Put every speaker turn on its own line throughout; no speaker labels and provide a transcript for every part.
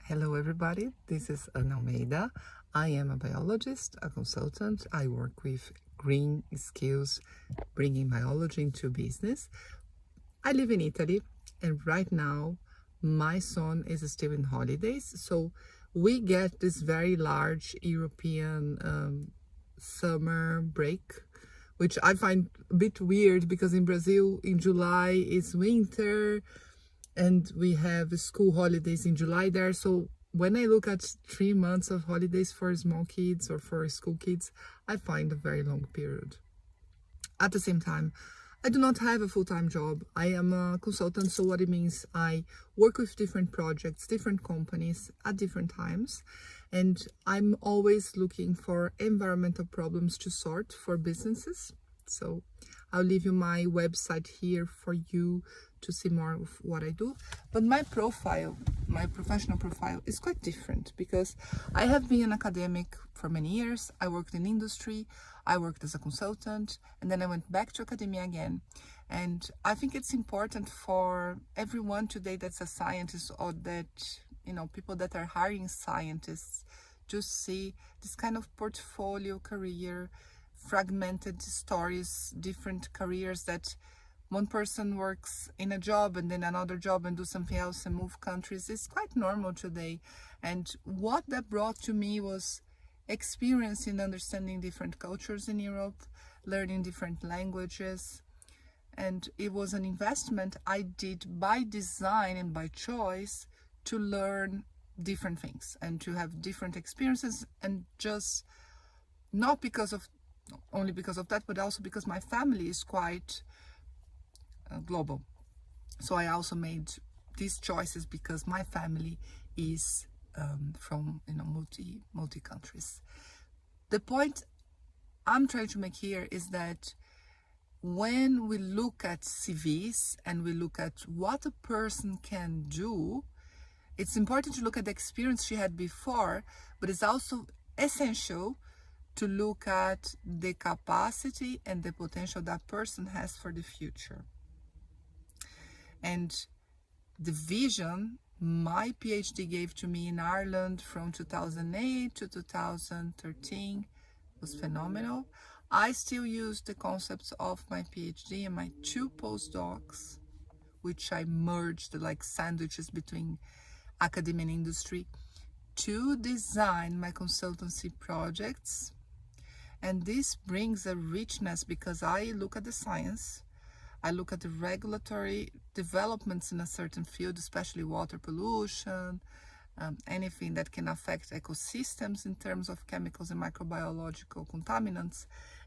Hello everybody, this is Ana Almeida. I am a biologist, a consultant. I work with green skills, bringing biology into business. I live in Italy, and right now my son is still in holidays, so we get this very large European summer break, which I find a bit weird because in Brazil in July is winter and we have school holidays in July there. So when I look at 3 months of holidays for small kids or for school kids, I find a very long period. At the same time, I do not have a full-time job. I am a consultant, so what it means, I work with different projects, different companies at different times, and I'm always looking for environmental problems to sort for businesses. So I'll leave you my website here for you to see more of what I do. But my profile, my professional profile is quite different because I have been an academic for many years. I worked in industry, I worked as a consultant, and then I went back to academia again. And I think it's important for everyone today that's a scientist or that, people that are hiring scientists to see this kind of portfolio career, fragmented stories, different careers, that one person works in a job and then another job and do something else and move countries. It's quite normal today. And what that brought to me was experience in understanding different cultures in Europe, learning different languages. And it was an investment I did by design and by choice to learn different things and to have different experiences, and just not only because of that, but also because my family is quite global. So I also made these choices because my family is from multi countries. The point I'm trying to make here is that when we look at CVs and we look at what a person can do, it's important to look at the experience she had before, but it's also essential to look at the capacity and the potential that person has for the future. And the vision my PhD gave to me in Ireland from 2008 to 2013 was phenomenal. I still use the concepts of my PhD and my 2 postdocs, which I merged like sandwiches between academia and industry, to design my consultancy projects. And this brings a richness because I look at the science, I look at the regulatory developments in a certain field, especially water pollution, anything that can affect ecosystems in terms of chemicals and microbiological contaminants.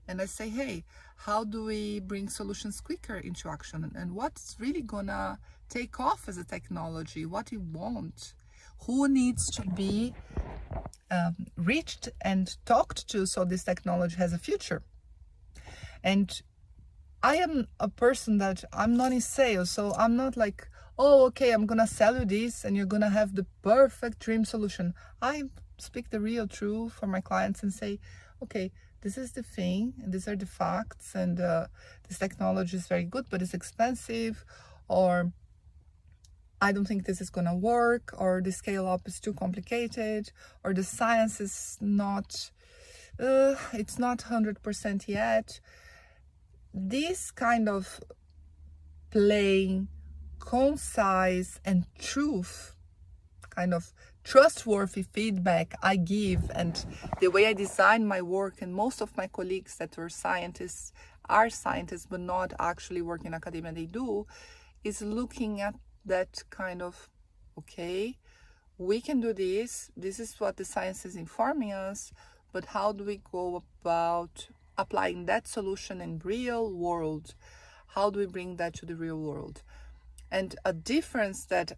And I say, hey, how do we bring solutions quicker into action? And what's really gonna take off as a technology? What do you want? Who needs to be reached and talked to so this technology has a future? And I am a person that I'm not in sales, so I'm not like, oh, okay, I'm gonna sell you this and you're gonna have the perfect dream solution. I speak the real truth for my clients and say, okay, this is the thing, and these are the facts, and this technology is very good, but it's expensive, or I don't think this is gonna work, or the scale up is too complicated, or the science is not, it's not 100% yet. This kind of plain, concise, and truth, kind of trustworthy feedback I give, and the way I design my work, and most of my colleagues that are scientists but not actually work in academia, they do, is looking at that kind of, okay, we can do this is what the science is informing us, but how do we go about applying that solution in real world? How do we bring that to the real world? And a difference that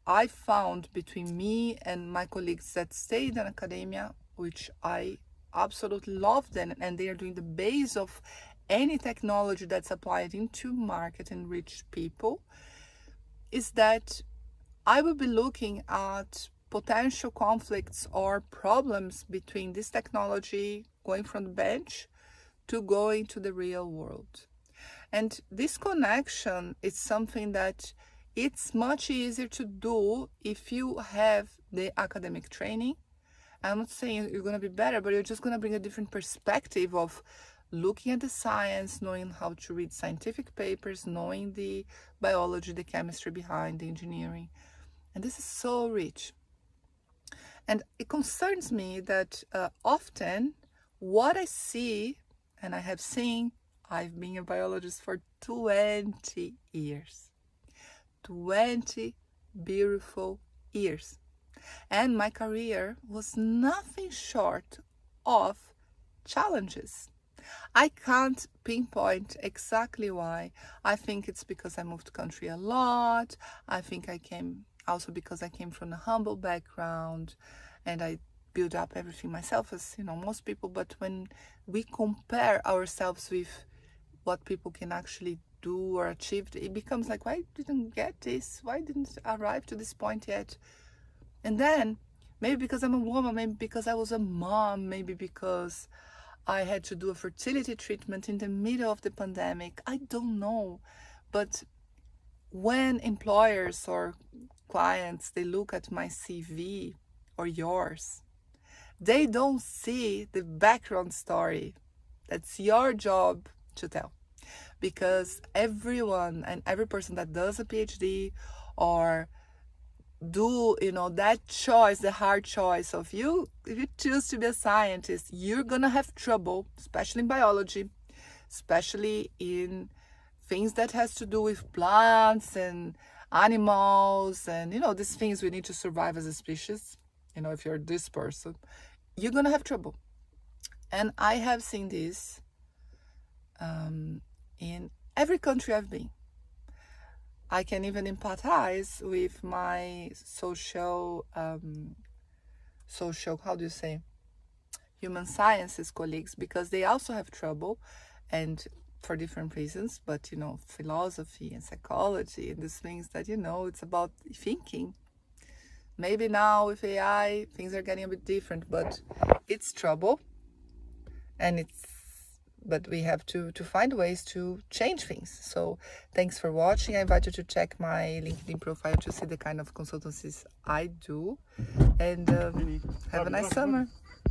I found between me and my colleagues that stayed in academia, which I absolutely love them, and they are doing the base of any technology that's applied into market and reach people, is that I will be looking at potential conflicts or problems between this technology going from the bench to going to the real world. And this connection is something that it's much easier to do if you have the academic training. I'm not saying you're going to be better, but you're just going to bring a different perspective of looking at the science, knowing how to read scientific papers, knowing the biology, the chemistry behind the engineering. And this is so rich. And it concerns me that often what I see, and I have seen, I've been a biologist for 20 years. 20 beautiful years. And my career was nothing short of challenges. I can't pinpoint exactly why. I think it's because I moved country a lot. I think I came also because I came from a humble background and I built up everything myself, as most people. But when we compare ourselves with what people can actually do or achieve, it becomes like, why didn't get this? Why didn't I arrive to this point yet? And then maybe because I'm a woman, maybe because I was a mom, maybe because I had to do a fertility treatment in the middle of the pandemic. I don't know. But when employers or clients, they look at my CV or yours, they don't see the background story. That's your job to tell. Because everyone and every person that does a PhD or do that choice, the hard choice of if you choose to be a scientist, you're gonna have trouble, especially in biology, especially in things that has to do with plants and animals and these things we need to survive as a species. If you're this person, you're gonna have trouble. And I have seen this in every country I've been. I can even empathize with my social, how do you say, human sciences colleagues, because they also have trouble, and for different reasons, but philosophy and psychology and these things that it's about thinking. Maybe now with AI things are getting a bit different, but it's trouble, and but we have to find ways to change things. So thanks for watching. I invite you to check my LinkedIn profile to see the kind of consultancies I do, and have a nice summer.